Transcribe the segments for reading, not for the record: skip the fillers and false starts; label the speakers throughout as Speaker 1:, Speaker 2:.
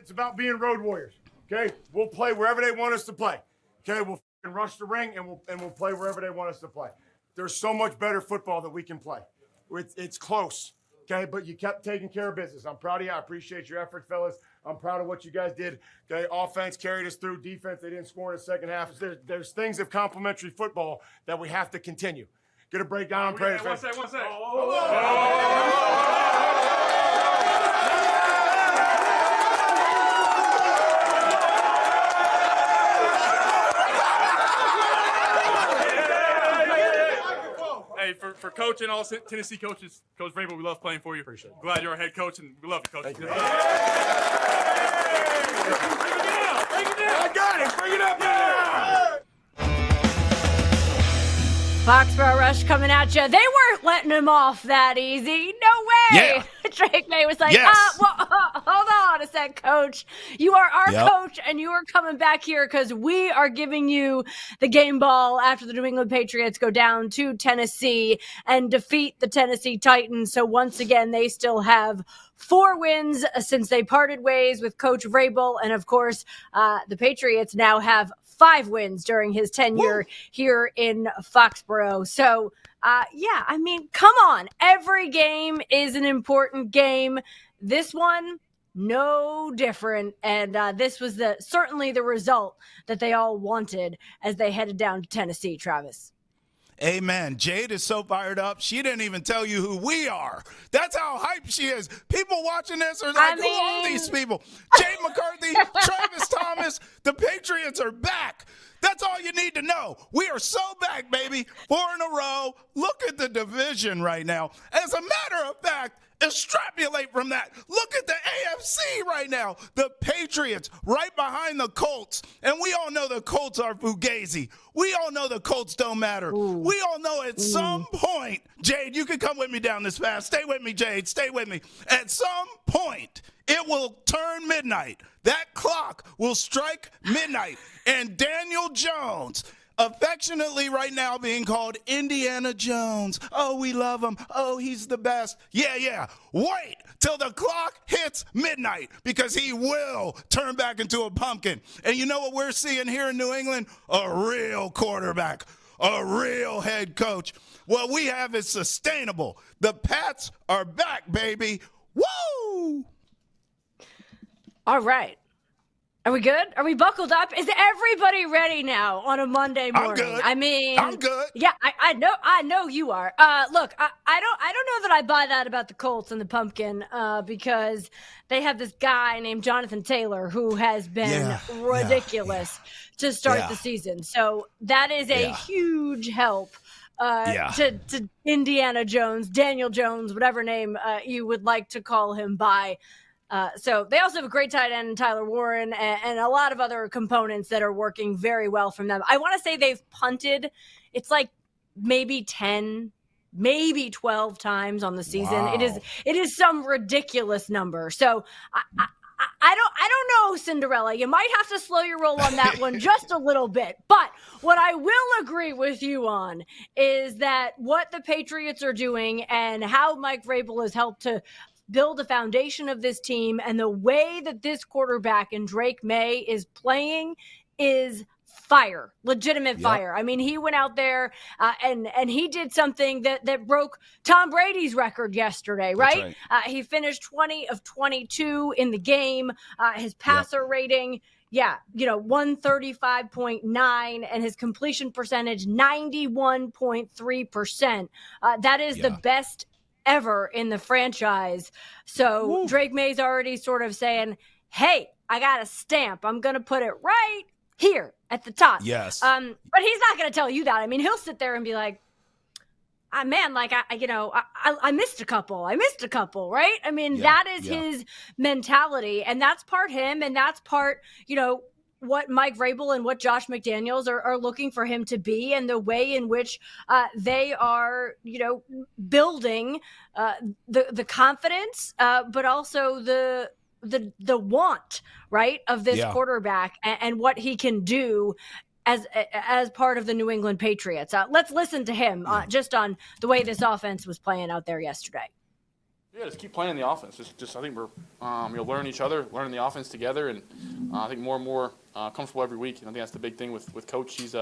Speaker 1: It's about being road warriors. Okay, we'll play wherever they want us to play. Okay, we'll rush the ring and we'll play wherever they want us to play. There's so much better football that we can play. It's close. Okay, but you kept taking care of business. I'm proud of you. I appreciate your efforts, fellas. I'm proud of what you guys did. Okay, offense carried us through. Defense, they didn't score in the second half. There's things of complimentary football that we have to continue. Get a breakdown on Patriots.
Speaker 2: One sec. Hey, for Coach and all Tennessee coaches, Coach Vrabel, we love playing for you.
Speaker 1: Appreciate it.
Speaker 2: Glad you're our head coach, and we love you, Coach.
Speaker 1: Thank you.
Speaker 2: Bring it down.
Speaker 1: I got it. Bring it up now.
Speaker 3: Foxborough Rush coming at you. They weren't letting him off that easy. No way.
Speaker 4: Yeah.
Speaker 3: Drake Maye was like,
Speaker 4: Yes.
Speaker 3: hold on a sec, Coach. You are our coach, and you are coming back here because we are giving you the game ball after the New England Patriots go down to Tennessee and defeat the Tennessee Titans. So once again, they still have 4 wins since they parted ways with Coach Vrabel. And of course, the Patriots now have 5 wins during his tenure here in Foxborough. So, I mean, come on. Every game is an important game. This one, no different. And this was certainly the result that they all wanted as they headed down to Tennessee, Travis.
Speaker 4: Amen. Jade is so fired up. She didn't even tell you who we are. That's how hyped she is. People watching this are like, who are these people? Jade McCarthy, Travis Thomas, the Patriots are back. That's all you need to know. We are so back, baby. 4 in a row. Look at the division right now. As a matter of fact, extrapolate from that. Look at the AFC right now. The Patriots right behind the Colts. And we all know the Colts are fugazi. We all know the Colts don't matter. Ooh. We all know at some point, Jade, you can come with me down this fast. Stay with me, Jade. Stay with me. At some point, it will turn midnight. That clock will strike midnight. And Daniel Jones, affectionately right now being called Indiana Jones. Oh, we love him. Oh, he's the best. Yeah. Wait till the clock hits midnight because he will turn back into a pumpkin. And you know what we're seeing here in New England? A real quarterback, a real head coach. What we have is sustainable. The Pats are back, baby. Woo!
Speaker 3: All right. Are we good? Are we buckled up? Is everybody ready now on a Monday morning?
Speaker 4: I'm good.
Speaker 3: I mean,
Speaker 4: I'm good.
Speaker 3: Yeah, I know you are. Look, I don't know that I buy that about the Colts and the pumpkin because they have this guy named Jonathan Taylor who has been ridiculous to start the season. So that is a huge help to Indiana Jones, Daniel Jones, whatever name you would like to call him by. So they also have a great tight end, Tyler Warren, and a lot of other components that are working very well from them. I want to say they've punted. It's like maybe 10, maybe 12 times on the season. Wow. It is some ridiculous number. So I don't know, Cinderella. You might have to slow your roll on that one just a little bit. But what I will agree with you on is that what the Patriots are doing and how Mike Vrabel has helped to build a foundation of this team and the way that this quarterback and Drake Maye is playing is fire, legitimate fire. I mean, he went out there and he did something that broke Tom Brady's record yesterday, right? He finished 20 of 22 in the game. His passer rating, 135.9, and his completion percentage, 91.3%. That is the best ever in the franchise. So Drake Maye's already sort of saying, hey, I got a stamp. I'm going to put it right here at the top.
Speaker 4: Yes.
Speaker 3: But he's not going to tell you that. I mean, he'll sit there and be like, I missed a couple. Right? I mean, that is his mentality, and that's part him, and that's part, what Mike Vrabel and what Josh McDaniels are looking for him to be, and the way in which they are, building the confidence, but also the want, right, of this quarterback and what he can do as part of the New England Patriots. Let's listen to him just on the way this offense was playing out there yesterday.
Speaker 2: Yeah, just keep playing the offense. Just I think we're learning each other, learning the offense together, and I think more and more comfortable every week. And I think that's the big thing with Coach. He's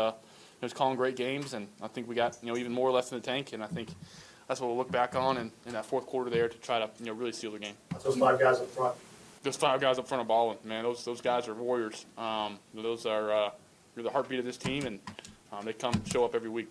Speaker 2: calling great games, and I think we got even more left in the tank. And I think that's what we'll look back on in that fourth quarter there to try to really seal the game.
Speaker 1: Those 5 guys up front.
Speaker 2: Those 5 guys up front of balling, man. Those guys are warriors. Those are you're the heartbeat of this team, and they show up every week.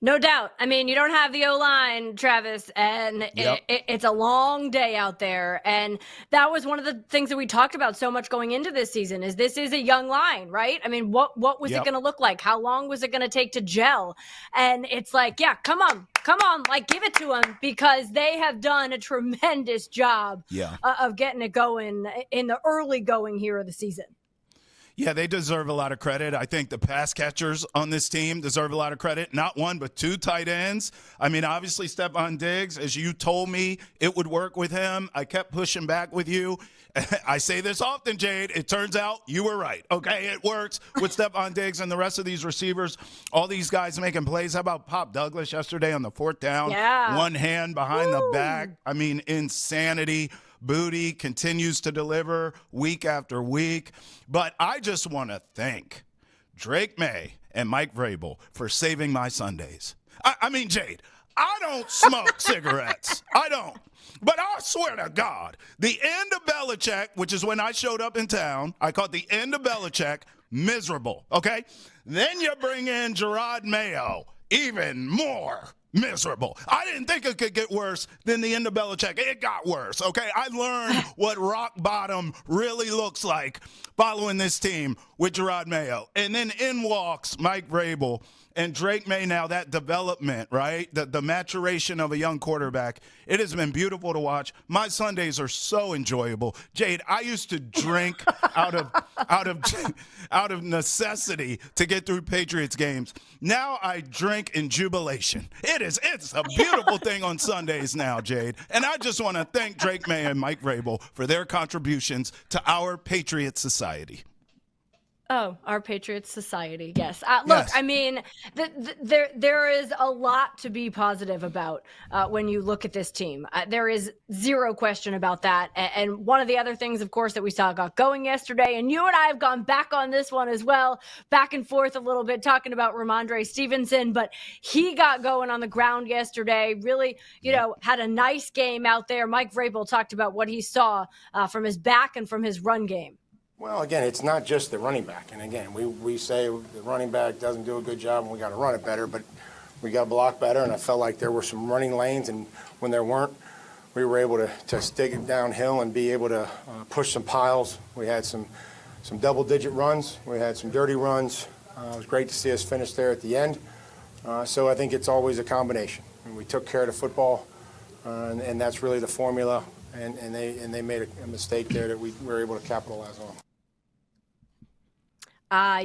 Speaker 3: No doubt. I mean, you don't have the O-line, Travis, and it's a long day out there. And that was one of the things that we talked about so much going into this season is this is a young line, right? I mean, what was it going to look like? How long was it going to take to gel? And it's like, yeah, come on, like give it to them because they have done a tremendous job of getting it going in the early going here of the season.
Speaker 4: Yeah, they deserve a lot of credit. I think the pass catchers on this team deserve a lot of credit. Not one, but 2 tight ends. I mean, obviously, Stephon Diggs, as you told me it would work with him. I kept pushing back with you. I say this often, Jade. It turns out you were right. Okay, it works with Stephon Diggs and the rest of these receivers. All these guys making plays. How about Pop Douglas yesterday on the 4th down?
Speaker 3: Yeah.
Speaker 4: One hand behind the back. I mean, insanity. Booty continues to deliver week after week. But I just want to thank Drake Maye and Mike Vrabel for saving my Sundays. I mean, Jade, I don't smoke cigarettes. I don't. But I swear to God, the end of Belichick, which is when I showed up in town, I called the end of Belichick miserable, okay? Then you bring in Jade Maye, even more miserable. I didn't think it could get worse than the end of Belichick. It got worse, okay? I learned what rock bottom really looks like following this team with Jade Maye. And then in walks Mike Vrabel and Drake Maye. Now that development, right? The maturation of a young quarterback. It has been beautiful to watch. My Sundays are so enjoyable. Jade, I used to drink out of necessity to get through Patriots games. Now I drink in jubilation. It's a beautiful thing on Sundays now, Jade. And I just want to thank Drake Maye and Mike Vrabel for their contributions to our Patriot society.
Speaker 3: Oh, our Patriots society. Yes. Look, I mean, there is a lot to be positive about when you look at this team. There is zero question about that. And one of the other things, of course, that we saw got going yesterday, and you and I have gone back on this one as well, back and forth a little bit, talking about Rhamondre Stevenson, but he got going on the ground yesterday, really, had a nice game out there. Mike Vrabel talked about what he saw from his back and from his run game.
Speaker 1: Well, again, it's not just the running back. And again, we say the running back doesn't do a good job and we got to run it better, but we got to block better. And I felt like there were some running lanes, and when there weren't, we were able to stick it downhill and be able to push some piles. We had some double-digit runs. We had some dirty runs. It was great to see us finish there at the end. So I think it's always a combination. And we took care of the football, and that's really the formula. And they made a mistake there that we were able to capitalize on.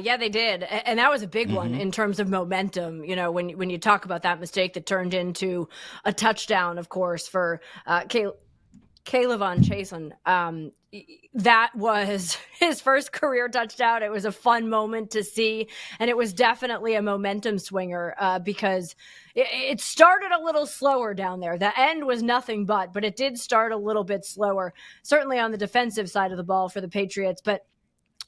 Speaker 3: Yeah, they did. And that was a big one in terms of momentum. When you talk about that mistake that turned into a touchdown, of course, for Kayvon Chaisson. That was his first career touchdown. It was a fun moment to see. And it was definitely a momentum swinger because it started a little slower down there. The end was nothing but it did start a little bit slower, certainly on the defensive side of the ball for the Patriots. But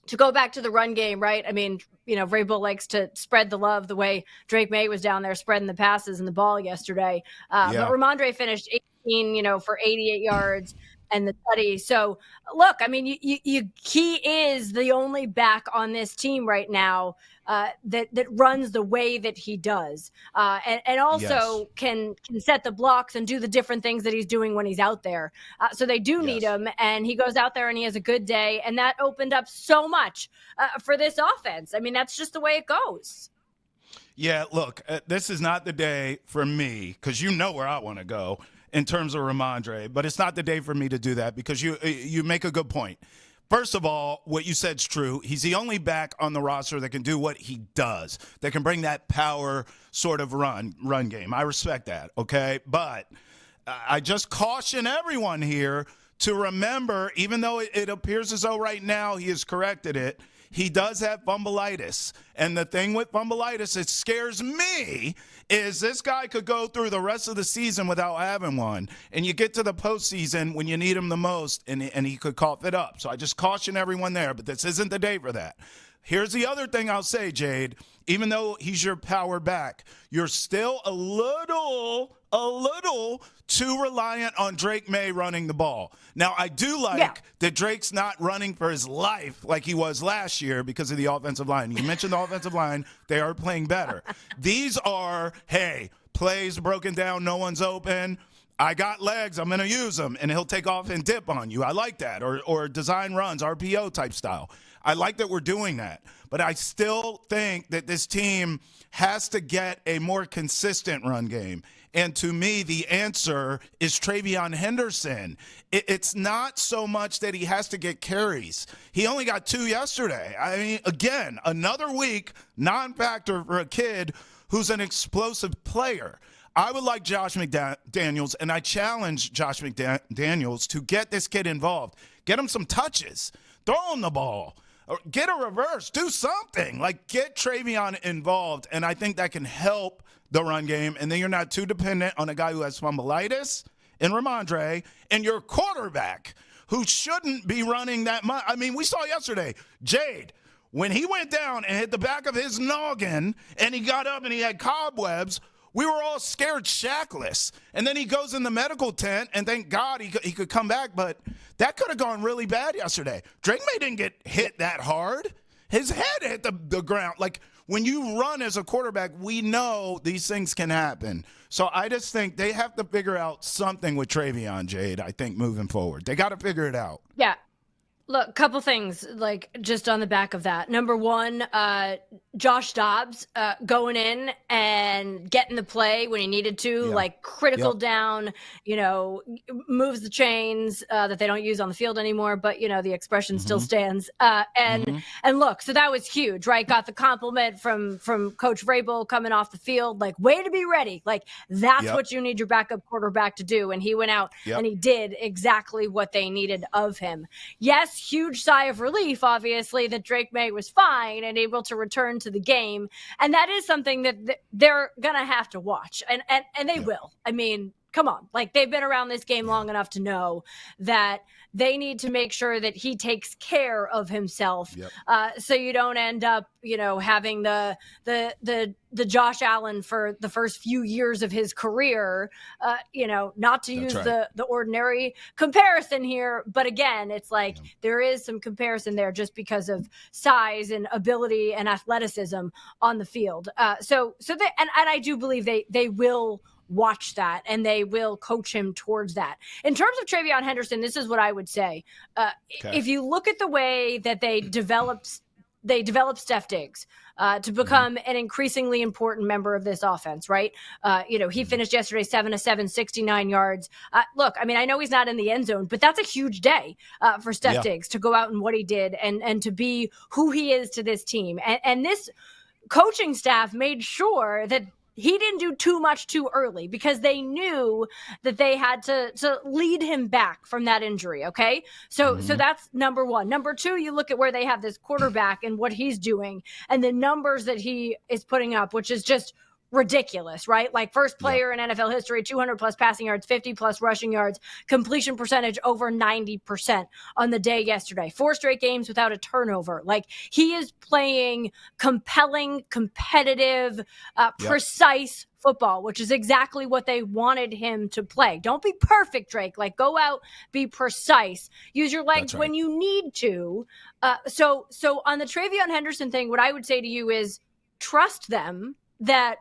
Speaker 3: to go back to the run game, right? I mean, Vrabel likes to spread the love the way Drake Maye was down there spreading the passes and the ball yesterday. But Rhamondre finished 18, for 88 yards and the tutty. So, look, I mean, he is the only back on this team right now that runs the way that he does, and also can set the blocks and do the different things that he's doing when he's out there. So they do need him, and he goes out there and he has a good day, and that opened up so much for this offense. I mean, that's just the way it goes.
Speaker 4: Yeah, look, this is not the day for me because you know where I want to go in terms of Rhamondre, but it's not the day for me to do that because you make a good point. First of all, what you said is true. He's the only back on the roster that can do what he does, that can bring that power sort of run game. I respect that, okay? But I just caution everyone here to remember, even though it appears as though right now he has corrected it, he does have fumbleitis. And the thing with fumbleitis, it scares me, is this guy could go through the rest of the season without having one. And you get to the postseason when you need him the most, and he could cough it up. So I just caution everyone there, but this isn't the day for that. Here's the other thing I'll say, Jade. Even though he's your power back, you're still a little too reliant on Drake Maye running the ball. Now, I do like that Drake's not running for his life like he was last year because of the offensive line. You mentioned the offensive line. They are playing better. These are, hey, plays broken down, no one's open. I got legs, I'm going to use them, and he'll take off and dip on you. I like that. Or design runs, RPO type style. I like that we're doing that. But I still think that this team has to get a more consistent run game. And to me, the answer is Travion Henderson. It's not so much that he has to get carries. He only got 2 yesterday. I mean, again, another week, non-factor for a kid who's an explosive player. I would like Josh McDaniels, and I challenge Josh McDaniels to get this kid involved. Get him some touches. Throw him the ball. Or get a reverse. Do something. Like, get Travion involved, and I think that can help the run game, and then you're not too dependent on a guy who has fumbleitis and Rhamondre and your quarterback who shouldn't be running that much. I mean, we saw yesterday, Jade, when he went down and hit the back of his noggin and he got up and he had cobwebs, we were all scared shackless. And then he goes in the medical tent, and thank God he could come back, but that could have gone really bad yesterday. Drake Maye didn't get hit that hard. His head hit the ground. Like, when you run as a quarterback, we know these things can happen. So I just think they have to figure out something with Travion, Jade, I think, moving forward. They got to figure it out.
Speaker 3: Yeah. Look, couple things, like, just on the back of that. Number one, Josh Dobbs going in and getting the play when he needed to, like critical down, moves the chains that they don't use on the field anymore, but, the expression still stands. And look, so that was huge, right? Got the compliment from Coach Vrabel coming off the field, like, way to be ready. Like, that's what you need your backup quarterback to do. And he went out and he did exactly what they needed of him. Yes, huge sigh of relief, obviously, that Drake Maye was fine and able to return to the game. And that is something that they're going to have to watch. And they will. I mean, come on. Like, they've been around this game long enough to know that they need to make sure that he takes care of himself. So you don't end up, having the Josh Allen for the first few years of his career, not to use the ordinary comparison here. But again, it's like there is some comparison there just because of size and ability and athleticism on the field. So I do believe they will watch that and they will coach him towards that. In terms of Travion Henderson, this is what I would say. If you look at the way that they developed Steph Diggs to become an increasingly important member of this offense, right? He finished yesterday 7 of 7, 69 yards. Look, I mean, I know he's not in the end zone, but that's a huge day for Steph Diggs to go out and what he did and to be who he is to this team. And this coaching staff made sure that he didn't do too much too early because they knew that they had to lead him back from that injury. Okay. So that's number one. Number two, you look at where they have this quarterback and what he's doing and the numbers that he is putting up, which is just ridiculous, right? Like, first player in NFL history, 200 plus passing yards, 50 plus rushing yards, completion percentage over 90% on the day yesterday, 4 straight games without a turnover. Like, he is playing compelling, competitive, precise football, which is exactly what they wanted him to play. Don't be perfect, Drake. Like, go out, be precise, use your legs when you need to. So on the Travion Henderson thing, what I would say to you is trust them that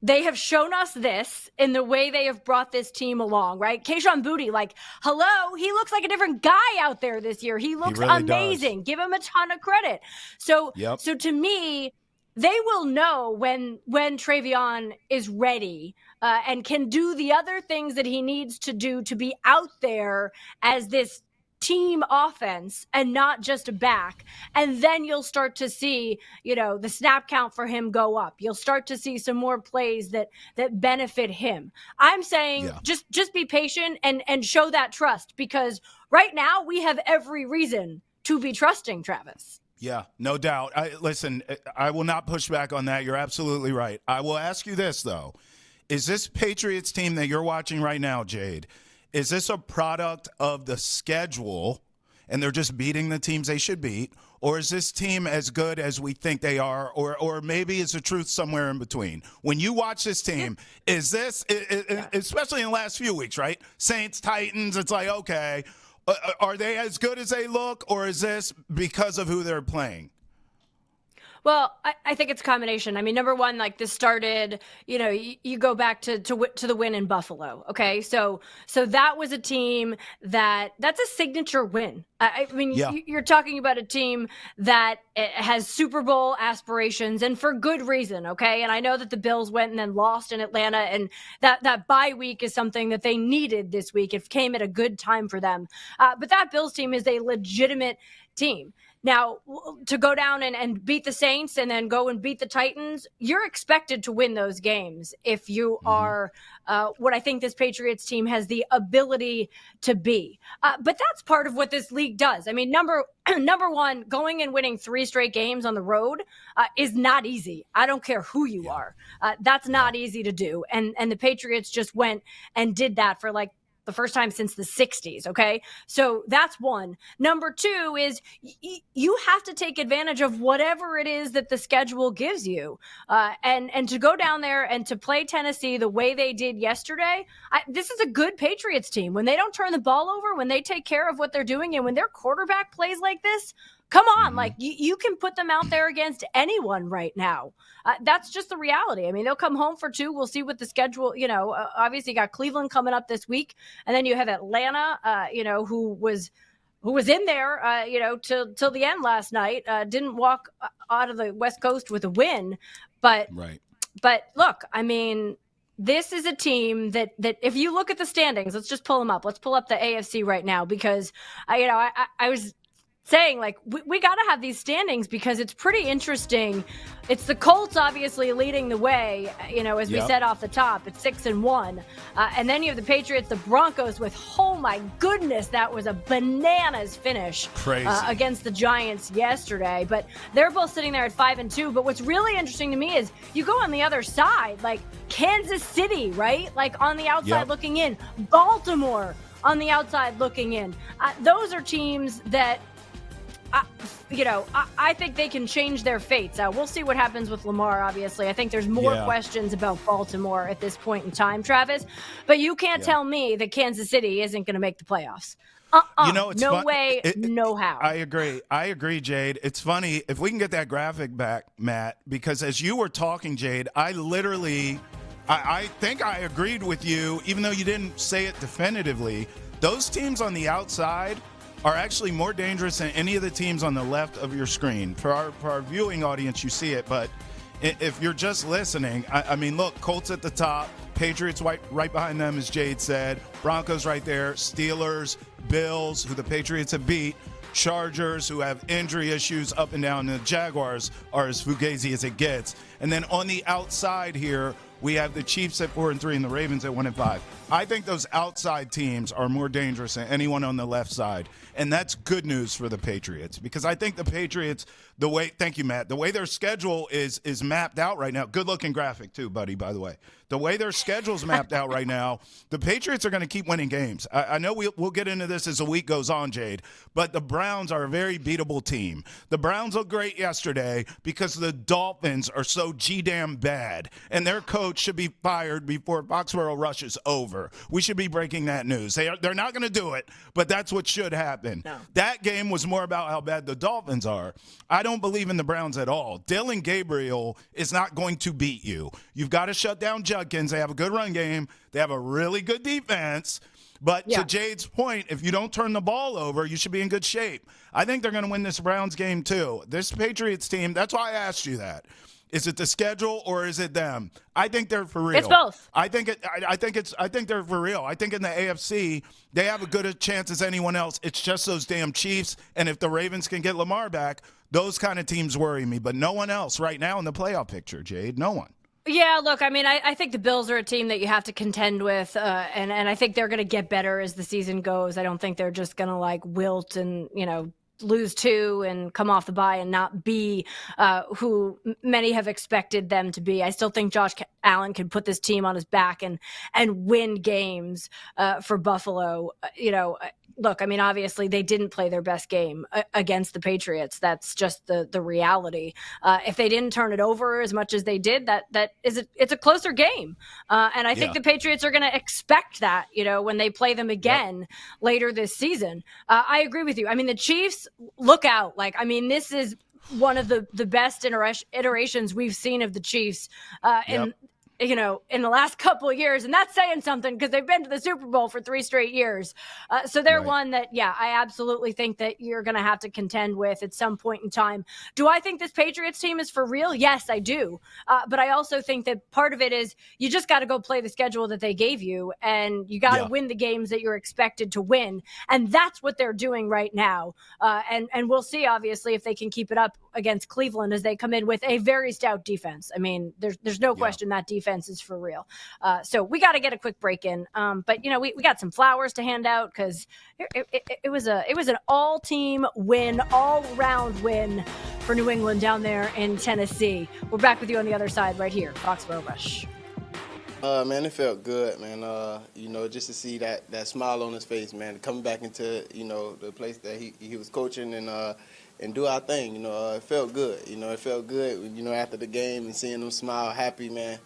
Speaker 3: they have shown us this in the way they have brought this team along, right? Kayshon Boutte, like, hello, he looks like a different guy out there this year. He looks amazing. Does. Give him a ton of credit. So to me, they will know when Travion is ready and can do the other things that he needs to do to be out there as this team offense and not just a back. And then you'll start to see, the snap count for him go up. You'll start to see some more plays that benefit him. I'm saying just be patient and show that trust, because right now we have every reason to be trusting Travis.
Speaker 4: Yeah, no doubt. Listen, I will not push back on that. You're absolutely right. I will ask you this, though. Is this Patriots team that you're watching right now, Jade, is this a product of the schedule and they're just beating the teams they should beat? Or is this team as good as we think they are? Or maybe is the truth somewhere in between? When you watch this team, is this, especially in the last few weeks, right? Saints, Titans, it's like, okay, are they as good as they look? Or is this because of who they're playing?
Speaker 3: Well, I think it's a combination. I mean, number one, like this started, you go back to the win in Buffalo. Okay. So that was a team that's a signature win. I mean, you're talking about a team that has Super Bowl aspirations and for good reason. Okay. And I know that the Bills went and then lost in Atlanta, and that bye week is something that they needed this week. It came at a good time for them. But that Bills team is a legitimate team. Now, to go down and beat the Saints and then go and beat the Titans, you're expected to win those games if you are what I think this Patriots team has the ability to be. But that's part of what this league does. I mean, number one, going and winning 3 straight games on the road is not easy. I don't care who you are. That's not easy to do. And the Patriots just went and did that for like the first time since the 60s. Okay. So that's one. Number two is you have to take advantage of whatever it is that the schedule gives you. And to go down there and to play Tennessee the way they did yesterday, this is a good Patriots team. When they don't turn the ball over, when they take care of what they're doing, and when their quarterback plays like this, come on, like you can put them out there against anyone right now. That's just the reality. I mean, they'll come home for 2. We'll see what the schedule, obviously you got Cleveland coming up this week. And then you have Atlanta, who was in there, till the end last night, didn't walk out of the West Coast with a win. But look, I mean, this is a team that if you look at the standings, let's just pull them up. Let's pull up the AFC right now, because, I was saying, like, we got to have these standings because it's pretty interesting. It's the Colts obviously leading the way, as we said off the top. It's 6-1. And then you have the Patriots, the Broncos with, oh my goodness, that was a bananas finish against the Giants yesterday. But they're both sitting there at 5-2. But what's really interesting to me is you go on the other side, like Kansas City, right? Like on the outside looking in. Baltimore on the outside looking in. Those are teams that, I think they can change their fates. We'll see what happens with Lamar, obviously. I think there's more questions about Baltimore at this point in time, Travis. But you can't tell me that Kansas City isn't going to make the playoffs. No way, no how.
Speaker 4: I agree, Jade. It's funny. If we can get that graphic back, Matt, because as you were talking, Jade, I think I agreed with you, even though you didn't say it definitively. Those teams on the outside are actually more dangerous than any of the teams on the left of your screen. For our viewing audience, you see it, but if you're just listening, I mean, look, Colts at the top, Patriots right behind them, as Jade said, Broncos right there, Steelers, Bills, who the Patriots have beat, Chargers, who have injury issues up and down, and the Jaguars are as fugazi as it gets. And then on the outside here, we have the Chiefs at 4-3 and the Ravens at 1-5. I think those outside teams are more dangerous than anyone on the left side. And that's good news for the Patriots, because I think the Patriots, thank you, Matt, the way their schedule is mapped out right now, good looking graphic too, buddy, by the way. The way their schedule's mapped out right now, the Patriots are going to keep winning games. I know we'll get into this as the week goes on, Jade, but the Browns are a very beatable team. The Browns looked great yesterday because the Dolphins are so G-damn bad, and their coach should be fired before Foxborough Rush is over. We should be breaking that news. They're not going to do it, but that's what should happen. No. That game was more about how bad the Dolphins are. I don't believe in the Browns at all. Dylan Gabriel is not going to beat you. You've got to shut down Judkins. They have a good run game. They have a really good defense. But to Jade's point, if you don't turn the ball over, you should be in good shape. I think they're going to win this Browns game too. This Patriots team, that's why I asked you that. Is it the schedule or is it them? I think they're for real.
Speaker 3: It's both.
Speaker 4: I think they're for real. I think in the AFC they have a good a chance as anyone else. It's just those damn Chiefs, and if the Ravens can get Lamar back, those kind of teams worry me. But no one else right now in the playoff picture, Jade. No one.
Speaker 3: Yeah, look, I mean, I think the Bills are a team that you have to contend with, and I think they're going to get better as the season goes. I don't think they're just going to like wilt and lose 2 and come off the bye and not be who many have expected them to be. I still think Josh Allen can put this team on his back and win games for Buffalo. Look, I mean, obviously they didn't play their best game against the Patriots. That's just the reality. If they didn't turn it over as much as they did, it's a closer game. And I think the Patriots are going to expect that, when they play them again later this season. I agree with you. I mean, the Chiefs, look out. This is one of the best iterations we've seen of the Chiefs in the last couple of years. And that's saying something because they've been to the Super Bowl for 3 straight years. So they're one that, I absolutely think that you're going to have to contend with at some point in time. Do I think this Patriots team is for real? Yes, I do. But I also think that part of it is you just got to go play the schedule that they gave you, and you got to win the games that you're expected to win. And that's what they're doing right now. And we'll see, obviously, if they can keep it up against Cleveland as they come in with a very stout defense. I mean, there's no question that defense is for real. So we got to get a quick break in. But we got some flowers to hand out because it was an all-team win, all-round win for New England down there in Tennessee. We're back with you on the other side right here, Foxborough Rush.
Speaker 5: Man, it felt good, man. Just to see that smile on his face, man, coming back into the place that he was coaching and do our thing. It felt good. It felt good. After the game and seeing him smile, happy, man.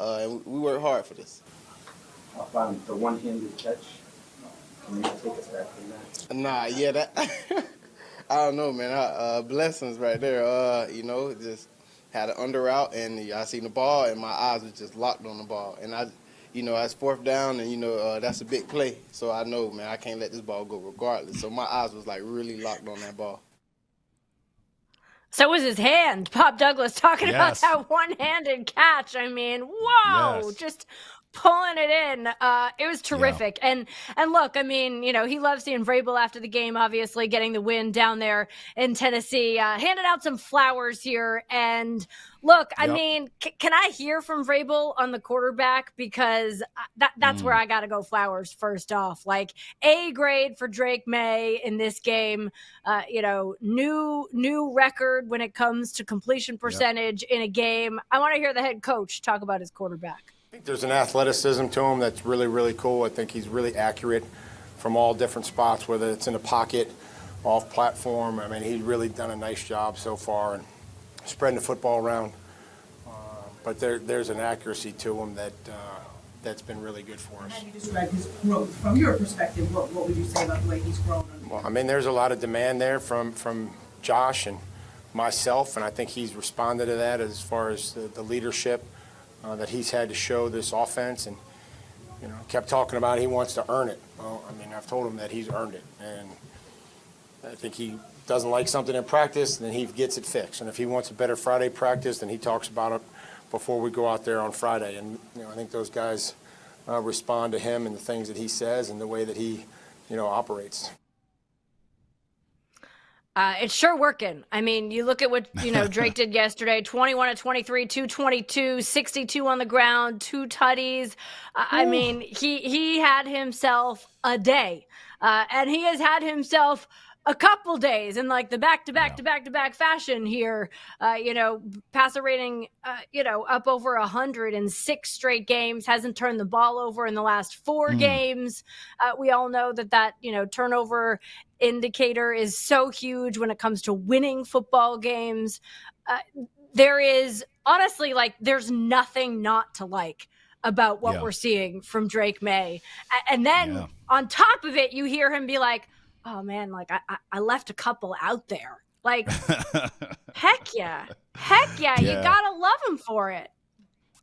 Speaker 5: And we worked hard for this.
Speaker 6: The one-handed catch. Can you take us back from that?
Speaker 5: Nah, that I don't know, man. Blessings right there. Just had an under route, and I seen the ball, and my eyes was just locked on the ball. And it's 4th down, and that's a big play. So I know, man, I can't let this ball go regardless. So my eyes was really locked on that ball.
Speaker 3: So was his hand. Bob Douglas talking about that one-handed catch. I mean, whoa, just pulling it in. It was terrific. Yeah. And look, I mean, he loves seeing Vrabel after the game, obviously getting the win down there in Tennessee. Handed out some flowers here. And look, I mean, can I hear from Vrabel on the quarterback? Because that's where I got to go flowers first off. A grade for Drake Maye in this game. New record when it comes to completion percentage in a game. I want to hear the head coach talk about his quarterback.
Speaker 1: I think there's an athleticism to him that's really, really cool. I think he's really accurate from all different spots, whether it's in the pocket, off platform. I mean, he's really done a nice job so far and spreading the football around. But there's an accuracy to him that's been really good for us.
Speaker 7: How do you describe his growth from your perspective? What would you say about the way he's grown?
Speaker 1: Well, I mean, there's a lot of demand there from Josh and myself, and I think he's responded to that as far as the leadership that he's had to show this offense, and kept talking about he wants to earn it. Well, I mean, I've told him that he's earned it, and I think he doesn't like something in practice, then he gets it fixed. And if he wants a better Friday practice, then he talks about it before we go out there on Friday. And I think those guys respond to him and the things that he says and the way that he operates.
Speaker 3: It's sure working. I mean, you look at what, Drake did yesterday, 21 of 23, 222, 62 on the ground, 2 tutties. I mean, he had himself a day. And he has had himself a couple days in the back-to-back fashion here. Passer rating, up over 100 in 6 straight games, hasn't turned the ball over in the last 4 games. We all know that turnover indicator is so huge when it comes to winning football games. There is honestly, there's nothing not to like about what we're seeing from Drake Maye. And then on top of it, you hear him be like, oh man, I left a couple out there. Heck yeah. You gotta love him for it.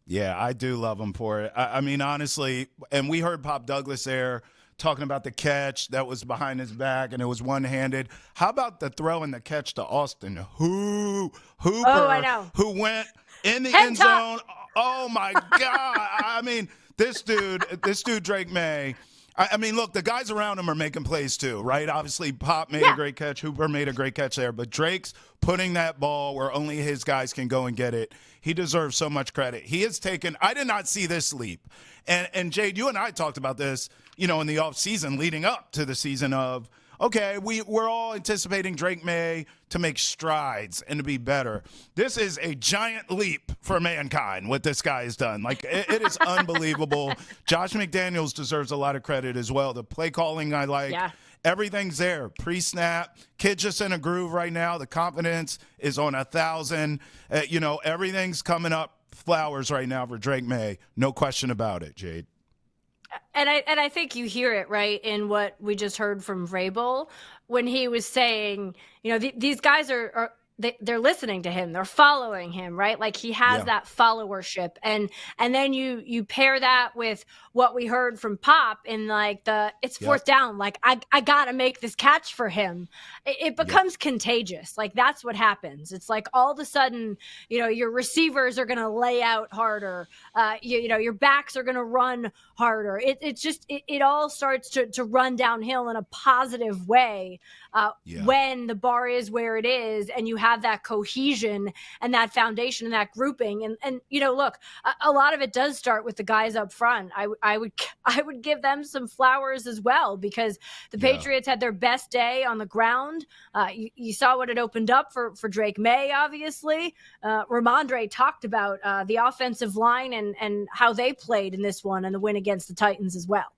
Speaker 4: Yeah, I do love him for it. I mean, honestly, and we heard Pop Douglas there talking about the catch that was behind his back and it was one-handed. How about the throw and the catch to Austin Hooper?
Speaker 3: Oh, I know.
Speaker 4: Who went in the end zone. Oh my God. I mean, this dude, Drake Maye. I mean, look, the guys around him are making plays too, right? Obviously, Pop made a great catch. Hooper made a great catch there. But Drake's putting that ball where only his guys can go and get it. He deserves so much credit. He has taken – I did not see this leap. And Jade, you and I talked about this, in the offseason leading up to the season of, okay, we're all anticipating Drake Maye to make strides and to be better. This is a giant leap for mankind, what this guy has done. Like, it is unbelievable. Josh McDaniels deserves a lot of credit as well. The play calling I like.
Speaker 3: Yeah.
Speaker 4: Everything's there. Pre-snap. Kid's just in a groove right now. The confidence is on 1,000. Everything's coming up flowers right now for Drake Maye. No question about it, Jade.
Speaker 3: And I think you hear it, right, in what we just heard from Vrabel when he was saying, these guys they're listening to him, they're following him, right? Like he has that followership, and then you pair that with what we heard from Pop in like it's fourth down, like I gotta make this catch for him. It becomes contagious. Like that's what happens. It's like all of a sudden, your receivers are gonna lay out harder. Your backs are gonna run harder. It all starts to run downhill in a positive way when the bar is where it is, and you have that cohesion and that foundation and that grouping. And look, a lot of it does start with the guys up front. I would give them some flowers as well, because the Patriots had their best day on the ground. You saw what it opened up for Drake Maye, obviously. Rhamondre talked about the offensive line and how they played in this one and the win against the Titans as well.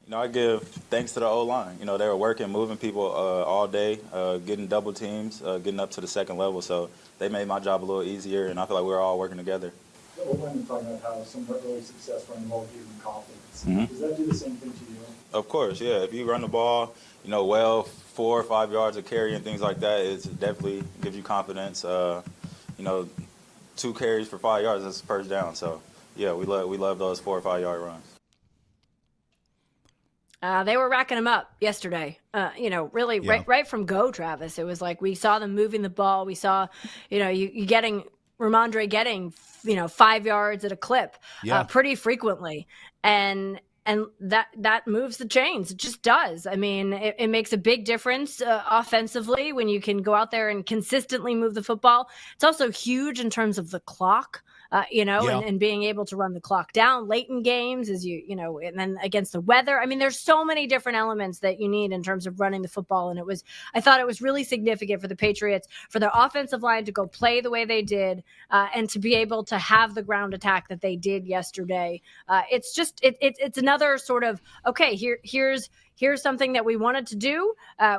Speaker 8: I give thanks to the O-line. They were working, moving people all day, getting double teams, getting up to the second level. So they made my job a little easier, and I feel like we were all working together.
Speaker 6: The O-line, talking about how some early success running the ball gives them confidence. Does that do the same thing to you?
Speaker 8: Of course, yeah. If you run the ball, 4 or 5 yards of carry and things like that, it definitely gives you confidence. 2 carries for 5 yards, that's first down. So, yeah, we love those 4 or 5 yard runs.
Speaker 3: They were racking them up yesterday. Really right from go, Travis. It was like we saw them moving the ball. We saw, you getting Rhamondre getting 5 yards at a clip pretty frequently, and that moves the chains. It just does. I mean, it makes a big difference offensively when you can go out there and consistently move the football. It's also huge in terms of the clock. And being able to run the clock down late in games and then against the weather. I mean, there's so many different elements that you need in terms of running the football. And I thought it was really significant for the Patriots, for their offensive line to go play the way they did, and to be able to have the ground attack that they did yesterday. It's another sort of, okay, here's something that we wanted to do.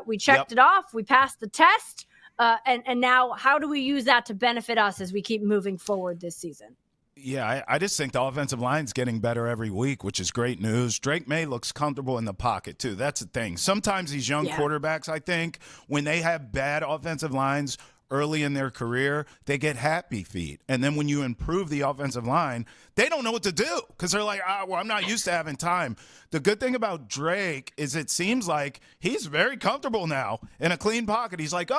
Speaker 3: We checked it off. We passed the test. And now how do we use that to benefit us as we keep moving forward this season?
Speaker 4: Yeah, I just think the offensive line's getting better every week, which is great news. Drake Maye looks comfortable in the pocket, too. That's the thing. Sometimes these young quarterbacks, I think, when they have bad offensive lines early in their career, they get happy feet. And then when you improve the offensive line, they don't know what to do because they're like, I'm not used to having time. The good thing about Drake is it seems like he's very comfortable now in a clean pocket. He's like,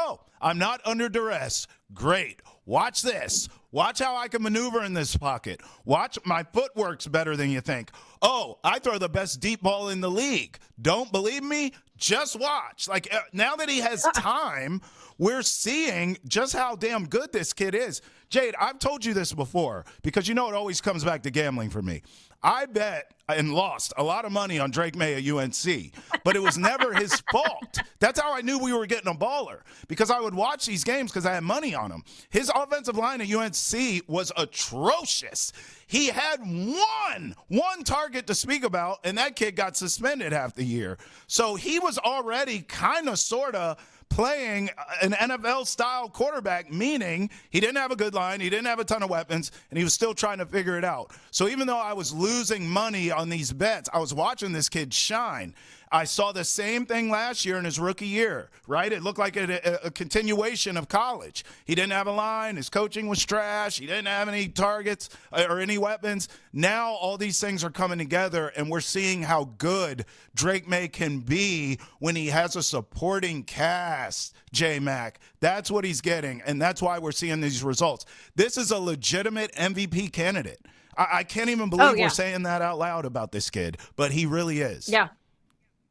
Speaker 4: I'm not under duress. Great. Watch this. Watch how I can maneuver in this pocket. Watch, my footwork's better than you think. I throw the best deep ball in the league. Don't believe me? Just watch. Like, now that he has time, we're seeing just how damn good this kid is. Jade, I've told you this before because it always comes back to gambling for me. I bet and lost a lot of money on Drake Maye at UNC, but it was never his fault. That's how I knew we were getting a baller, because I would watch these games because I had money on him. His offensive line at UNC was atrocious. He had one target to speak about, and that kid got suspended half the year. So he was already kind of sort of playing an NFL-style quarterback, meaning he didn't have a good line, he didn't have a ton of weapons, and he was still trying to figure it out. So even though I was losing money on these bets, I was watching this kid shine. I saw the same thing last year in his rookie year, right? It looked like a continuation of college. He didn't have a line. His coaching was trash. He didn't have any targets or any weapons. Now all these things are coming together, and we're seeing how good Drake Maye can be when he has a supporting cast, J-Mac. That's what he's getting, and that's why we're seeing these results. This is a legitimate MVP candidate. I can't even believe we're saying that out loud about this kid, but he really is.
Speaker 3: Yeah.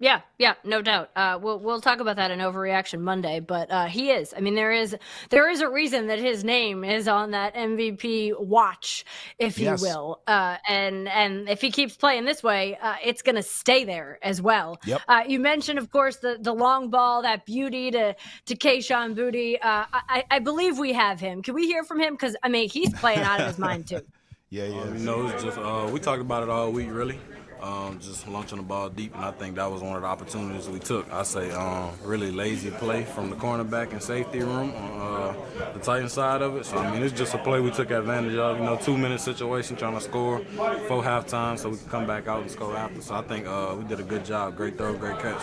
Speaker 3: Yeah, no doubt. We'll talk about that in Overreaction Monday, but he is. I mean, there is a reason that his name is on that MVP watch, if you will. And if he keeps playing this way, it's going to stay there as well.
Speaker 4: Yep.
Speaker 3: You mentioned, of course, the long ball, that beauty to Kayshon Boutte. I believe we have him. Can we hear from him? Because I mean, he's playing out of his mind too.
Speaker 4: Yeah.
Speaker 9: It's just we talked about it all week, really. Just launching the ball deep, and I think that was one of the opportunities we took. I say really lazy play from the cornerback and safety room on the Titan side of it. So, I mean, it's just a play we took advantage of, 2-minute situation, trying to score before halftime so we can come back out and score after. So I think we did a good job. Great throw, great catch.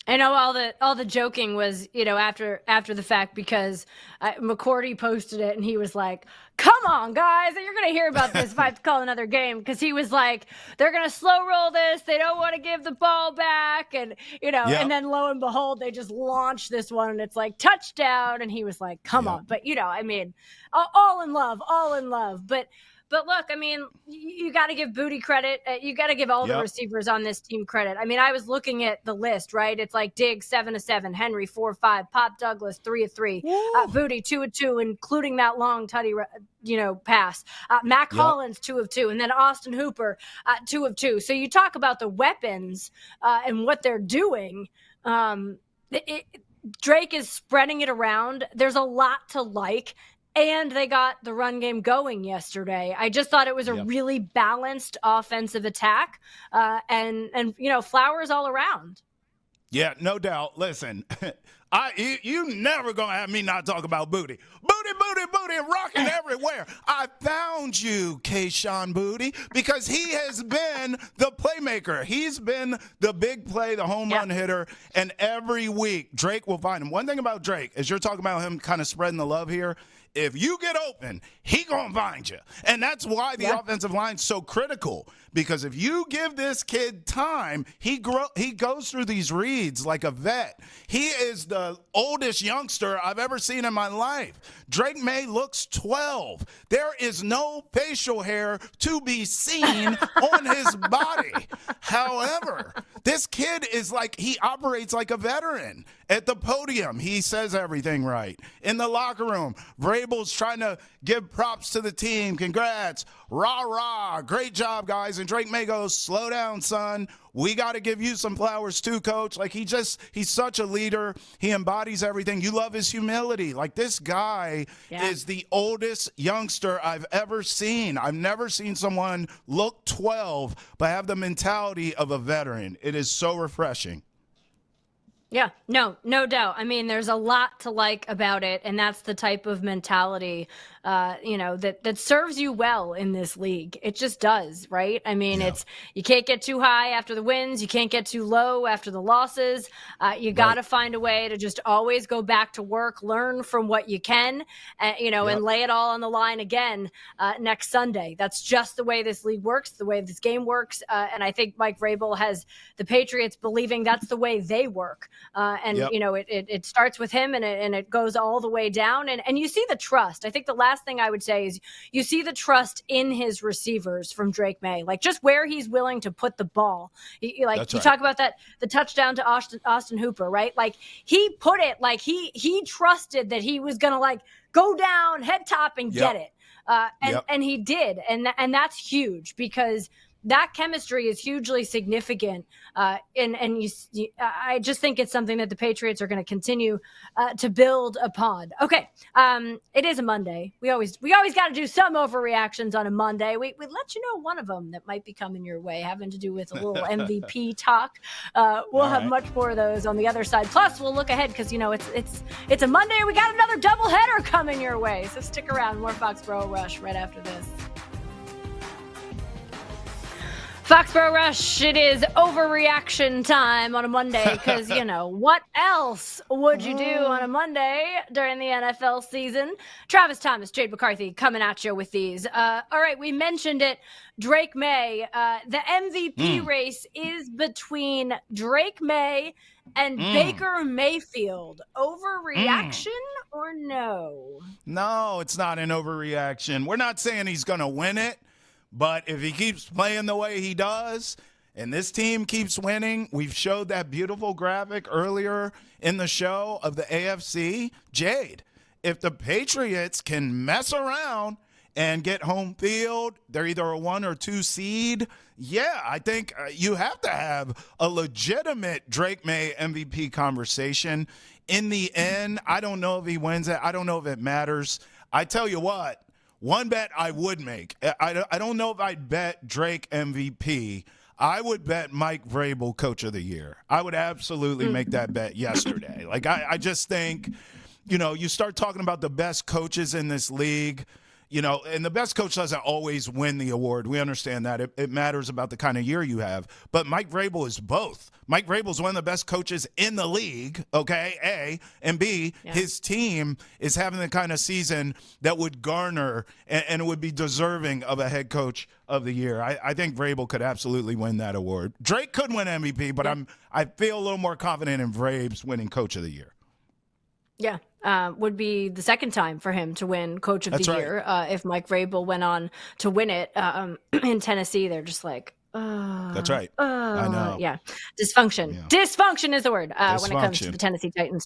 Speaker 3: I know all the joking was, after the fact, because McCourty posted it and he was like, "Come on, guys, you're going to hear about this if I have to call another game," because he was like, they're going to slow roll this. They don't want to give the ball back. And, and then lo and behold, they just launched this one and it's like touchdown. And he was like, come on. But, I mean, all in love. But look, I mean, you got to give Boutte credit. You got to give all the receivers on this team credit. I mean, I was looking at the list, right? It's like Diggs 7 of 7, Henry 4 of 5, Pop Douglas 3 of 3, Boutte 2 of 2, including that long tutty, pass. Mac Hollins 2 of 2, and then Austin Hooper 2 of 2. So you talk about the weapons and what they're doing. Drake is spreading it around. There's a lot to like. And they got the run game going yesterday. I just thought it was a really balanced offensive attack, and flowers all around.
Speaker 4: Yeah, no doubt. Listen, you never gonna have me not talk about Boutte. Boutte, rocking everywhere. I found you, Kayshon Boutte, because he has been the playmaker. He's been the big play, the home run hitter, and every week Drake will find him. One thing about Drake, as you're talking about him kind of spreading the love here, if you get open, he gonna find you. And that's why the offensive line's so critical, because if you give this kid time, he goes through these reads like a vet. He is the oldest youngster I've ever seen in my life. Drake Maye looks 12. There is no facial hair to be seen on his body. However, this kid is he operates like a veteran. At the podium, he says everything right. In the locker room, Vrabel's trying to give props to the team. Congrats. Rah, rah. Great job, guys. And Drake Maye goes, slow down, son. We got to give you some flowers too, coach. He's such a leader. He embodies everything. You love his humility. This guy is the oldest youngster I've ever seen. I've never seen someone look 12 but have the mentality of a veteran. It is so refreshing.
Speaker 3: Yeah, no doubt. I mean, there's a lot to like about it, and that's the type of mentality, that serves you well in this league. It just does, right? I mean, you can't get too high after the wins. You can't get too low after the losses. You got to find a way to just always go back to work, learn from what you can, and lay it all on the line again next Sunday. That's just the way this league works, the way this game works. And I think Mike Vrabel has the Patriots believing that's the way they work. It starts with him and it goes all the way down. And you see the trust. I think the last thing I would say is you see the trust in his receivers from Drake Maye, just where he's willing to put the ball. You talk about the touchdown to Austin Hooper, right? He put it, he trusted that he was going to go down head top and get it. And he did. And that's huge, because that chemistry is hugely significant. I just think it's something that the Patriots are going to continue to build upon. Okay. It is a Monday. We always got to do some overreactions on a Monday. We let you know one of them that might be coming your way, having to do with a little MVP talk. We'll have much more of those on the other side. Plus, we'll look ahead because, it's a Monday. We got another doubleheader coming your way. So stick around. More Foxborough Rush right after this. Foxborough Rush, it is overreaction time on a Monday because, what else would you do on a Monday during the NFL season? Travis Thomas, Jade McCarthy coming at you with these. All right, we mentioned it. Drake Maye. The MVP race is between Drake Maye and Baker Mayfield. Overreaction or no?
Speaker 4: No, it's not an overreaction. We're not saying he's going to win it. But if he keeps playing the way he does and this team keeps winning, we've showed that beautiful graphic earlier in the show of the AFC. Jade, if the Patriots can mess around and get home field, they're either a 1 or 2 seed. Yeah, I think you have to have a legitimate Drake Maye MVP conversation. In the end, I don't know if he wins it. I don't know if it matters. I tell you what, one bet I would make. I don't know if I'd bet Drake MVP. I would bet Mike Vrabel Coach of the Year. I would absolutely make that bet yesterday. Like, I just think, you start talking about the best coaches in this league, and the best coach doesn't always win the award. We understand that. It matters about the kind of year you have. But Mike Vrabel is both. Mike Vrabel is one of the best coaches in the league, okay, A. And B, his team is having the kind of season that would garner and would be deserving of a head coach of the year. I think Vrabel could absolutely win that award. Drake could win MVP, but I feel a little more confident in Vrabel's winning Coach of the Year.
Speaker 3: Yeah, would be the second time for him to win Coach of the Year. If Mike Vrabel went on to win it in Tennessee, they're just like,
Speaker 4: that's right. I know.
Speaker 3: Yeah, dysfunction. Yeah. Dysfunction is the word when it comes to the Tennessee Titans.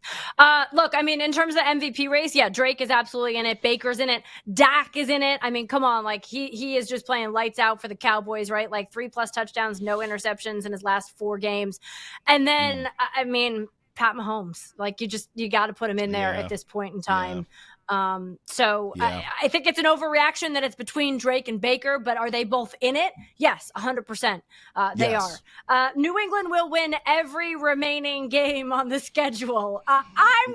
Speaker 3: Look, I mean, in terms of the MVP race, yeah, Drake is absolutely in it. Baker's in it. Dak is in it. I mean, come on, like he is just playing lights out for the Cowboys, right? Like 3+ touchdowns, no interceptions in his last 4 games, and then I mean, Pat Mahomes, like you got to put him in there at this point in time. I think it's an overreaction that it's between Drake and Baker, but are they both in it? Yes, 100%. They are. New England will win every remaining game on the schedule. I'm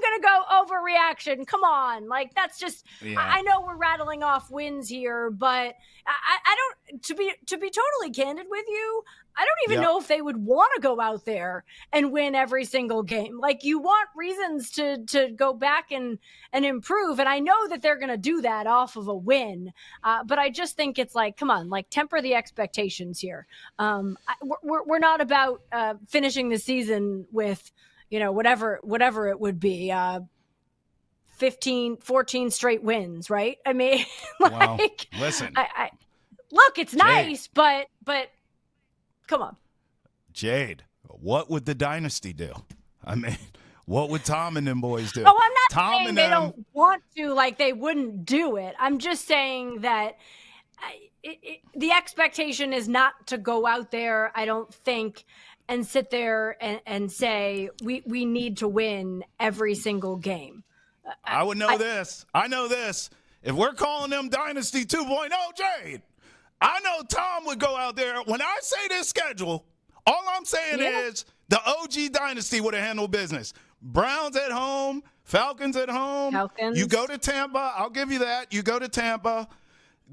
Speaker 3: going to go overreaction. Come on. Like, that's just, I know we're rattling off wins here, but I don't, to be totally candid with you, I don't even know if they would want to go out there and win every single game. Like, you want reasons to go back and improve. And I know that they're going to do that off of a win. But I just think it's like, come on, like, temper the expectations here. We're not about finishing the season with, whatever it would be, 14 straight wins, right? I mean, like,
Speaker 4: listen,
Speaker 3: look, it's nice, but come on.
Speaker 4: Jade, what would the dynasty do? I mean, what would Tom and them boys do?
Speaker 3: Oh, I'm not saying they don't want to, like they wouldn't do it. I'm just saying that the expectation is not to go out there, I don't think, and sit there and say, we need to win every single game.
Speaker 4: I would know this. I know this. If we're calling them Dynasty 2.0, Jade, I know Tom would go out there. When I say this schedule, all I'm saying is the OG Dynasty would have handled business. Browns at home, Falcons at home. You go to Tampa. I'll give you that. You go to Tampa.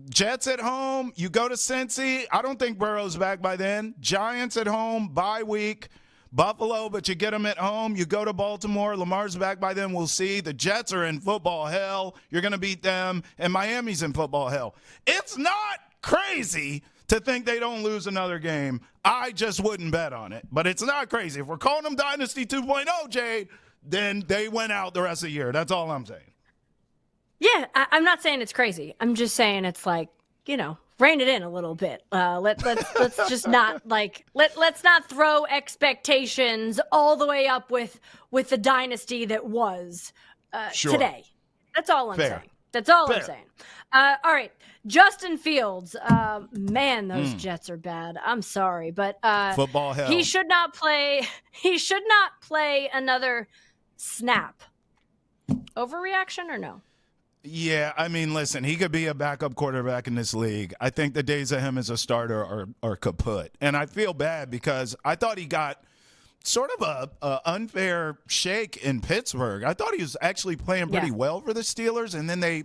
Speaker 4: Jets at home. You go to Cincy. I don't think Burrow's back by then. Giants at home, bye week. Buffalo, but you get them at home. You go to Baltimore. Lamar's back by then. We'll see. The Jets are in football hell. You're going to beat them. And Miami's in football hell. It's not crazy to think they don't lose another game. I just wouldn't bet on it. But it's not crazy. If we're calling them Dynasty 2.0, Jade, then they went out the rest of the year. That's all I'm saying.
Speaker 3: Yeah, I'm not saying it's crazy. I'm just saying it's like, rein it in a little bit. Let's just not let's not throw expectations all the way up with the dynasty that was today. That's all I'm saying. That's all I'm saying. All right, Justin Fields. Man, those Jets are bad. I'm sorry, but
Speaker 4: football hell.
Speaker 3: He should not play. He should not play another snap. Overreaction or no?
Speaker 4: Yeah, I mean, listen, he could be a backup quarterback in this league. I think the days of him as a starter are kaput. And I feel bad because I thought he got sort of a unfair shake in Pittsburgh. I thought he was actually playing pretty well for the Steelers, and then they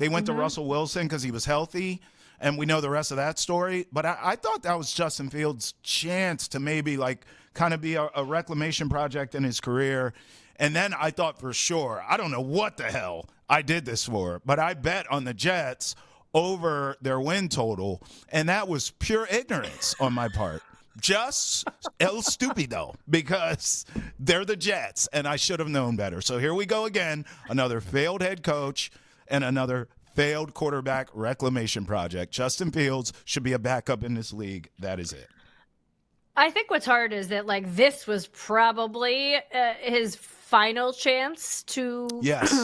Speaker 4: went to Russell Wilson because he was healthy, and we know the rest of that story. But I thought that was Justin Fields' chance to maybe like kind of be a reclamation project in his career. And then I thought for sure, I don't know what the hell I did this for, but I bet on the Jets over their win total, and that was pure ignorance on my part. Just el stupido, because they're the Jets, and I should have known better. So here we go again, another failed head coach and another failed quarterback reclamation project. Justin Fields should be a backup in this league. That is it.
Speaker 3: I think what's hard is that like this was probably his final chance to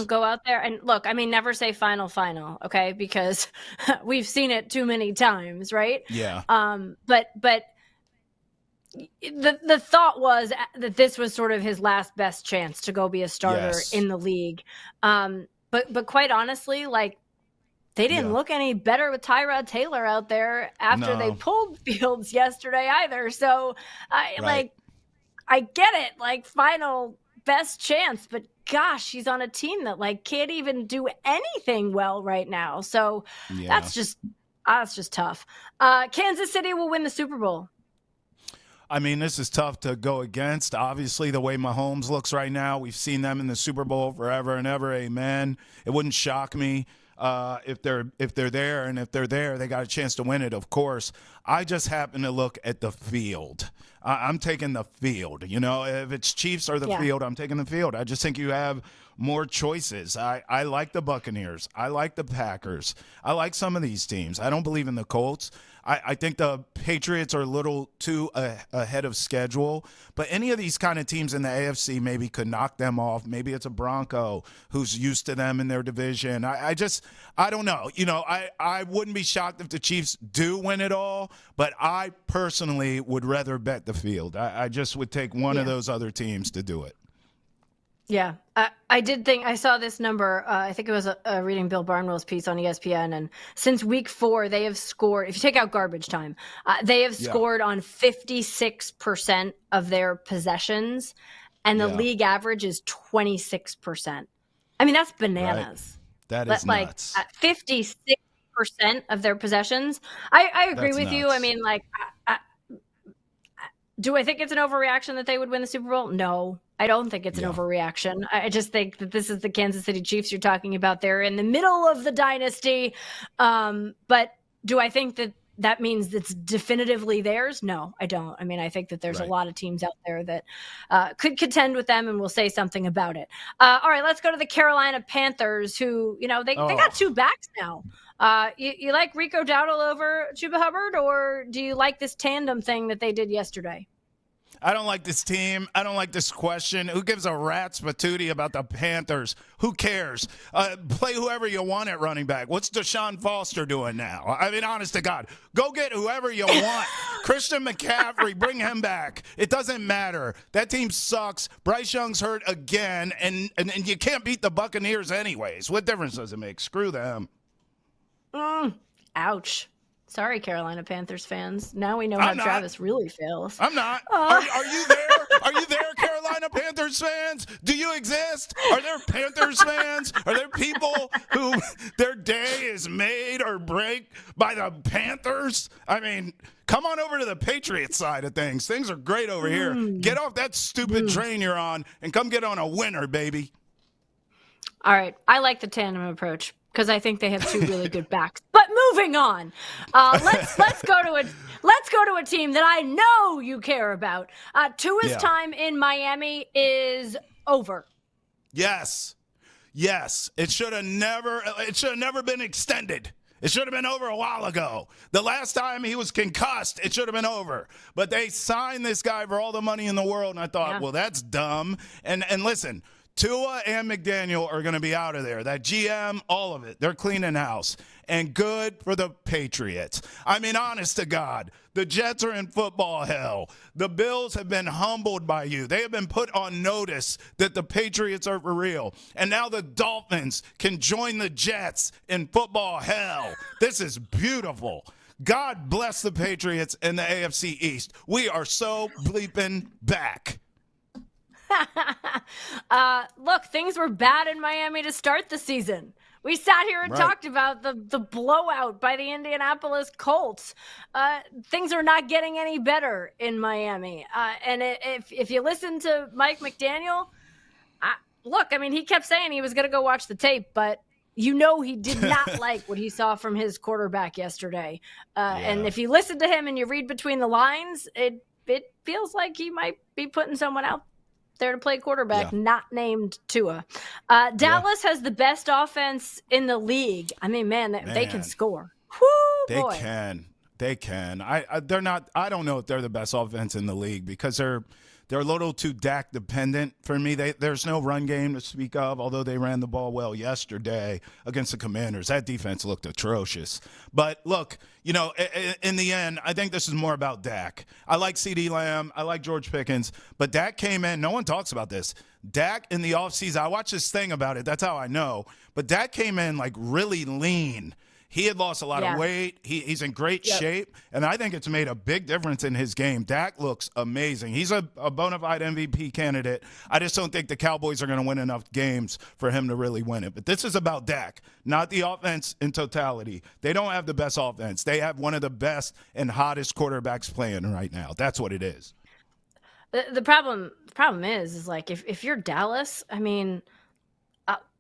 Speaker 3: go out there and look. I mean, never say final, okay? Because we've seen it too many times, right?
Speaker 4: Yeah.
Speaker 3: But the thought was that this was sort of his last best chance to go be a starter in the league. But quite honestly, like, they didn't look any better with Tyrod Taylor out there after they pulled Fields yesterday either. So I get it, like final best chance, but gosh, he's on a team that like can't even do anything well right now. So that's just tough. Kansas City will win the Super Bowl.
Speaker 4: I mean, this is tough to go against. Obviously, the way Mahomes looks right now, we've seen them in the Super Bowl forever and ever. Amen. It wouldn't shock me if they're there, and if they're there, they got a chance to win it. Of course, I just happen to look at the field. I'm taking the field. You know, if it's Chiefs or the field, I'm taking the field. I just think you have more choices. I like the Buccaneers. I like the Packers. I like some of these teams. I don't believe in the Colts. I think the Patriots are a little too ahead of schedule. But any of these kind of teams in the AFC maybe could knock them off. Maybe it's a Bronco who's used to them in their division. I don't know. You know, I wouldn't be shocked if the Chiefs do win it all. But I personally would rather bet the field. I just would take one of those other teams to do it.
Speaker 3: Yeah, I did think I saw this number. I think it was reading Bill Barnwell's piece on ESPN. And since week 4, they have scored, if you take out garbage time, they have scored on 56% of their possessions. And the league average is 26%. I mean, that's bananas.
Speaker 4: Right. That is nuts.
Speaker 3: Like 56% of their possessions. I agree with you. I mean, like, do I think it's an overreaction that they would win the Super Bowl? No. I don't think it's an overreaction. I just think that this is the Kansas City Chiefs you're talking about. They're in the middle of the dynasty. But do I think that means it's definitively theirs? No, I don't. I mean, I think that there's a lot of teams out there that could contend with them, and we'll say something about it. All right, let's go to the Carolina Panthers, who, you know, they got 2 backs now. You like Rico Dowdle over Chuba Hubbard, or do you like this tandem thing that they did yesterday?
Speaker 4: I don't like this team. I don't like this question. Who gives a rat's patootie about the Panthers? Who cares? Play whoever you want at running back. What's Deshaun Foster doing now? I mean, honest to God, go get whoever you want. Christian McCaffrey, bring him back. It doesn't matter. That team sucks. Bryce Young's hurt again, and you can't beat the Buccaneers anyways. What difference does it make? Screw them.
Speaker 3: Ouch. Sorry, Carolina Panthers fans. Now we know how Travis really feels.
Speaker 4: I'm not. Are you there? Are you there, Carolina Panthers fans? Do you exist? Are there Panthers fans? Are there people who their day is made or break by the Panthers? I mean, come on over to the Patriots side of things. Things are great over here. Get off that stupid train you're on and come get on a winner, baby.
Speaker 3: All right. I like the tandem approach, because I think they have 2 really good backs. But moving on, let's go to a team that I know you care about. Tua's time in Miami is over.
Speaker 4: Yes. It should have never been extended. It should have been over a while ago. The last time he was concussed, it should have been over. But they signed this guy for all the money in the world, and I thought, well, that's dumb. And listen, Tua and McDaniel are going to be out of there. That GM, all of it. They're cleaning house. And good for the Patriots. I mean, honest to God, the Jets are in football hell. The Bills have been humbled by you. They have been put on notice that the Patriots are for real. And now the Dolphins can join the Jets in football hell. This is beautiful. God bless the Patriots and the AFC East. We are so bleeping back.
Speaker 3: Look, things were bad in Miami to start the season. We sat here and talked about the blowout by the Indianapolis Colts. Things are not getting any better in Miami. And if you listen to Mike McDaniel, look, I mean, he kept saying he was going to go watch the tape, but you know he did not like what he saw from his quarterback yesterday. And if you listen to him and you read between the lines, it feels like he might be putting someone out there to play quarterback, not named Tua. Dallas has the best offense in the league. I mean, man, they can score. Woo,
Speaker 4: They
Speaker 3: boy.
Speaker 4: can. They can. They're not. I don't know if they're the best offense in the league because they're a little too Dak dependent for me. There's no run game to speak of, although they ran the ball well yesterday against the Commanders. That defense looked atrocious. But look, in the end, I think this is more about Dak. I like CeeDee Lamb. I like George Pickens. But Dak came in. No one talks about this. Dak in the offseason, I watched this thing about it. That's how I know. But Dak came in like really lean. He had lost a lot of weight. He's in great shape, and I think it's made a big difference in his game. Dak looks amazing. He's a bona fide MVP candidate. I just don't think the Cowboys are going to win enough games for him to really win it. But this is about Dak, not the offense in totality. They don't have the best offense. They have one of the best and hottest quarterbacks playing right now. That's what it is.
Speaker 3: The problem is like if you're Dallas, I mean –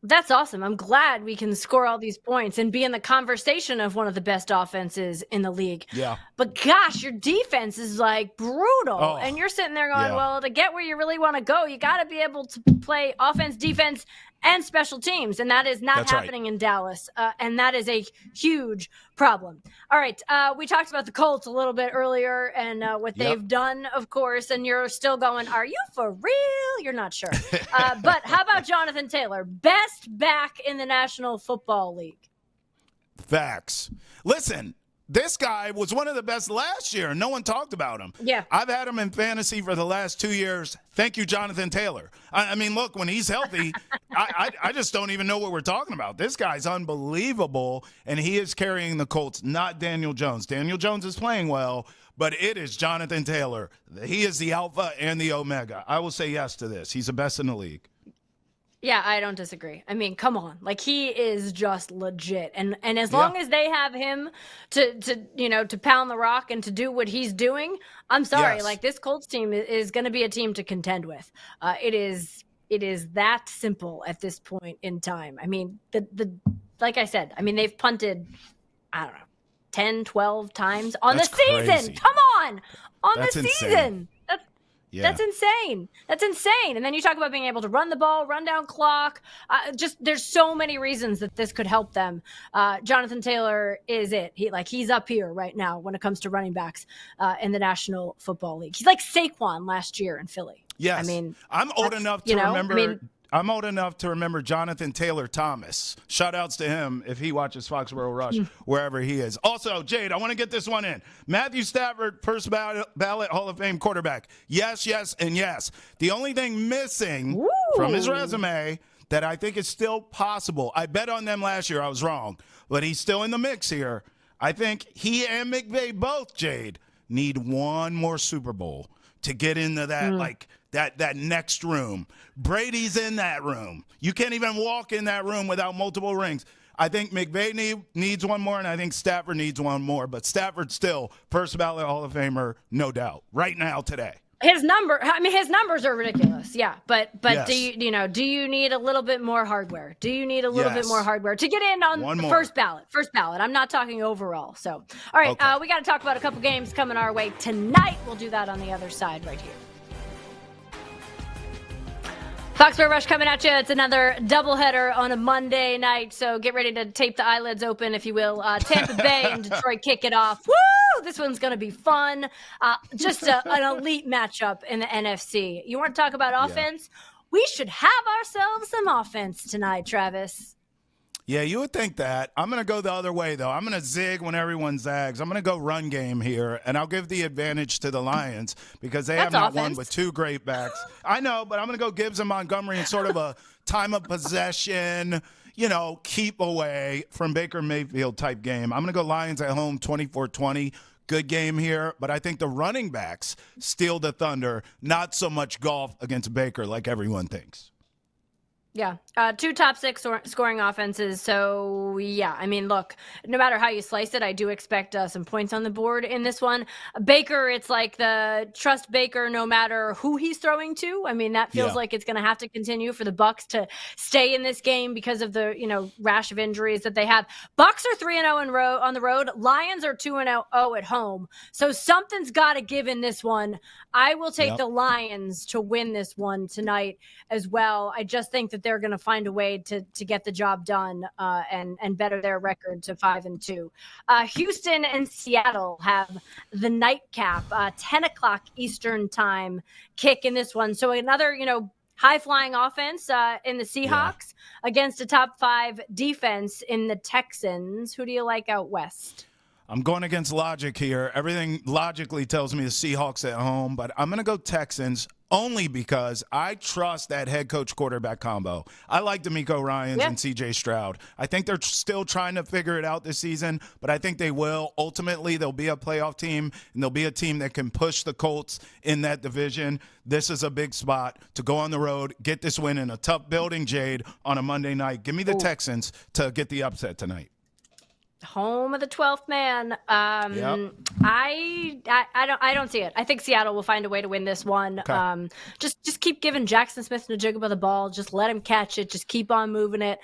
Speaker 3: that's awesome. I'm glad we can score all these points and be in the conversation of one of the best offenses in the league.
Speaker 4: Yeah.
Speaker 3: But gosh, your defense is like brutal.
Speaker 4: Oh,
Speaker 3: and you're sitting there going,
Speaker 4: yeah.
Speaker 3: well, to get where you really want to go, you got to be able to play offense, defense, and special teams. And that is not happening in Dallas. And that is a huge problem. All right. We talked about the Colts a little bit earlier and what they've done, of course. And you're still going, are you for real? You're not sure. But how about Jonathan Taylor? Best back in the National Football League.
Speaker 4: Facts. Listen, this guy was one of the best last year, and no one talked about him.
Speaker 3: Yeah.
Speaker 4: I've had him in fantasy for the last 2 years. Thank you, Jonathan Taylor. I mean, look, when he's healthy, I just don't even know what we're talking about. This guy's unbelievable, and he is carrying the Colts, not Daniel Jones. Daniel Jones is playing well, but it is Jonathan Taylor. He is the alpha and the omega. I will say yes to this. He's the best in the league.
Speaker 3: Yeah, I don't disagree. I mean, come on. Like, he is just legit. And as long as they have him to pound the rock and to do what he's doing, I'm sorry.
Speaker 4: Yes.
Speaker 3: Like, this Colts team is going to be a team to contend with. It is that simple at this point in time. I mean, like I said, I mean, they've punted, I don't know, 10, 12 times on the season.
Speaker 4: Crazy.
Speaker 3: Come on.
Speaker 4: That's
Speaker 3: the
Speaker 4: insane.
Speaker 3: season.
Speaker 4: Yeah.
Speaker 3: That's insane. That's insane. And then you talk about being able to run the ball, run down clock. There's so many reasons that this could help them. Jonathan Taylor is it. He's up here right now when it comes to running backs in the National Football League. He's like Saquon last year in Philly.
Speaker 4: Yes.
Speaker 3: I mean,
Speaker 4: I'm old enough to remember. I'm old enough to remember Jonathan Taylor Thomas. Shout outs to him if he watches Foxborough Rush, wherever he is. Also, Jade, I want to get this one in. Matthew Stafford, first ballot Hall of Fame quarterback. Yes, yes, and yes. The only thing missing from his resume that I think is still possible, I bet on them last year, I was wrong, but he's still in the mix here. I think he and McVay both, Jade, need one more Super Bowl to get into that, that next room. Brady's in that room. You can't even walk in that room without multiple rings. I think McVay needs one more, and I think Stafford needs one more. But Stafford still first ballot Hall of Famer, no doubt, right now, today.
Speaker 3: His numbers are ridiculous. Yeah, but
Speaker 4: Yes.
Speaker 3: do you need a little bit more hardware? Do you need a little bit more hardware to get in on the first ballot? First ballot. I'm not talking overall. So, all right, we got to talk about a couple games coming our way tonight. We'll do that on the other side right here. Foxborough Rush coming at you. It's another doubleheader on a Monday night, so get ready to tape the eyelids open, if you will. Tampa Bay and Detroit kick it off. Woo! This one's going to be fun. Just an elite matchup in the NFC. You want to talk about offense? We should have ourselves some offense tonight, Travis.
Speaker 4: Yeah, you would think that. I'm going to go the other way, though. I'm going to zig when everyone zags. I'm going to go run game here, and I'll give the advantage to the Lions because they have not won with two great backs. I know, but I'm going to go Gibbs and Montgomery in sort of a time of possession, keep away from Baker Mayfield type game. I'm going to go Lions at home 24-20. Good game here, but I think the running backs steal the thunder, not so much golf against Baker like everyone thinks.
Speaker 3: Yeah, two top six scoring offenses. So, yeah, I mean, look, no matter how you slice it, I do expect some points on the board in this one. Baker, it's like the trust Baker no matter who he's throwing to. I mean, that feels like it's going to have to continue for the Bucs to stay in this game because of the, rash of injuries that they have. Bucs are 3-0 on the road. Lions are 2-0 at home. So something's got to give in this one. I will take the Lions to win this one tonight as well. I just think that that they're going to find a way to get the job done and better their record to 5-2. Houston and Seattle have the nightcap, 10 o'clock Eastern time kick in this one. So another, high-flying offense in the Seahawks against a top 5 defense in the Texans. Who do you like out west?
Speaker 4: I'm going against logic here. Everything logically tells me the Seahawks at home, but I'm going to go Texans only because I trust that head coach quarterback combo. I like DeMeco Ryans and CJ Stroud. I think they're still trying to figure it out this season, but I think they will. Ultimately, they'll be a playoff team, and they'll be a team that can push the Colts in that division. This is a big spot to go on the road, get this win in a tough building, Jade, on a Monday night. Give me the Texans to get the upset tonight.
Speaker 3: Home of the 12th man. I don't see it. I think Seattle will find a way to win this one.
Speaker 4: Okay.
Speaker 3: Just keep giving Jackson Smith-Njigba the ball. Just let him catch it. Just keep on moving it.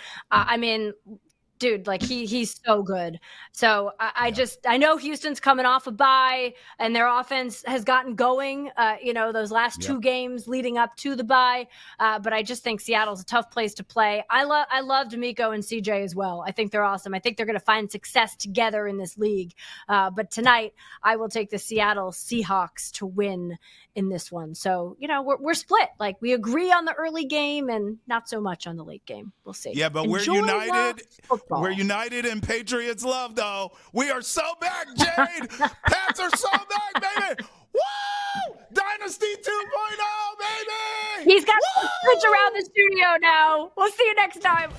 Speaker 3: Dude, like he's so good. So I know Houston's coming off a bye and their offense has gotten going, those last 2 games leading up to the bye. But I just think Seattle's a tough place to play. I love DeMeco and CJ as well. I think they're awesome. I think they're going to find success together in this league. But tonight I will take the Seattle Seahawks to win in this one. So, we're split. Like we agree on the early game and not so much on the late game. We'll see.
Speaker 4: Yeah, but
Speaker 3: Enjoy
Speaker 4: we're united.
Speaker 3: football.
Speaker 4: We're united in Patriots love, though. We are so back, Jade. Pats are so back, baby. Woo! Dynasty 2.0, baby.
Speaker 3: He's got to switch around the studio now. We'll see you next time.